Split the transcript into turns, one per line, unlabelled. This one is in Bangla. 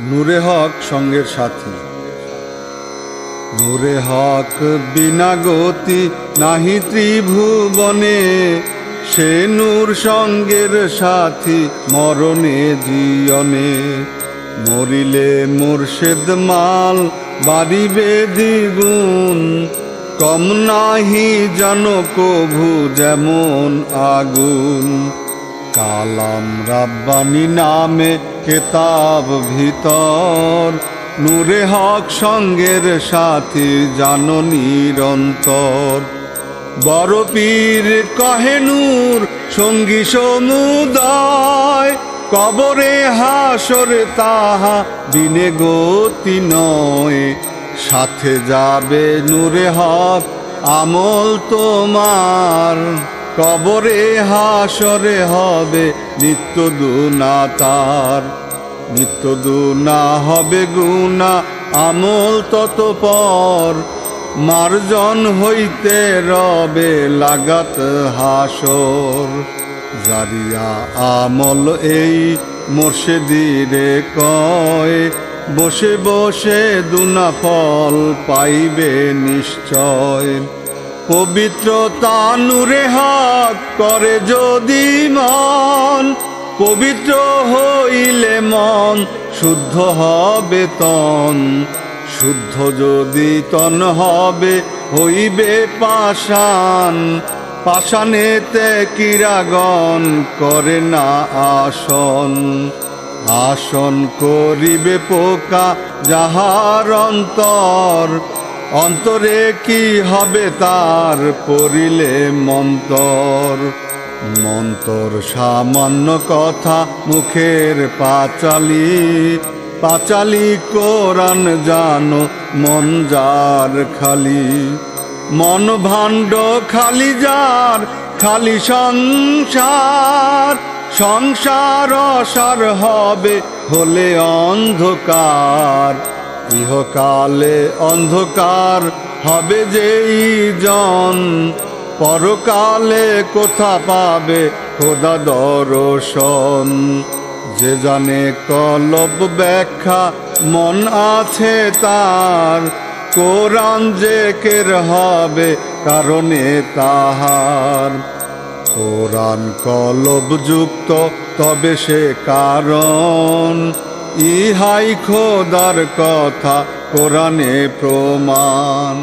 নূরে হক সঙ্গের সাথী। নূরে হক বিনা গতি নাহি ত্রিভুবনে, সে নূর সঙ্গের সাথী মরণে জীবনে। মরিলে মুর্শিদ মাল বাড়িবে দ্বিগুণ, কম নাহি জানো কভু যেমন আগুন। কালাম রাব্বানি নামে কেতাব ভিতর, নূরে হক সঙ্গের সাথী জানো নিরন্তর। বড় পীর কহে নূর সঙ্গী সমুদয়, কবরে হাসরে তাহা বিনে গতি নয়। সাথে যাবে নূরে হক আমল তোমার, কবরে হাসরে হবে নিত্য দুনা তার। নিত্য দুনা হবে গুনা আমল তত পর, মার্জন হইতে রবে লাগাত হাসর। জারিয়া আমল এই মুর্শিদিরে কয়, বসে বসে দুনা ফল পাইবে নিশ্চয়। পবিত্রতা নূরে হক করে যদি মন, পবিত্র হইলে মন শুদ্ধ হবে তন। শুদ্ধ যদি তন হবে হইবে পাষাণ, পাষাণেতে কিরাগণ করে না আসন। আসন করিবে পোকা যাহার অন্তর, অন্তরে কি হবে তার পড়িলে মন্তর। মন্তর সামান্য কথা মুখের পাঁচালি, পাঁচালি কোরআন জানো মন যার খালি। মন ভাণ্ড খালি যার খালি সংসার, সংসার অসার হবে হলে অন্ধকার। ইহকালে অন্ধকার হবে যেই জন, পরকালে কোথা পাবে খোদা দর্শন। যে জানে কলব ব্যাখ্যা মন আছে তার, কোরআন জেকের হবে কারণে তাহার। কোরআন কলব যুক্ত তবে সে কারণ, ইহাই খোদার কথা কোরআনে প্রমাণ।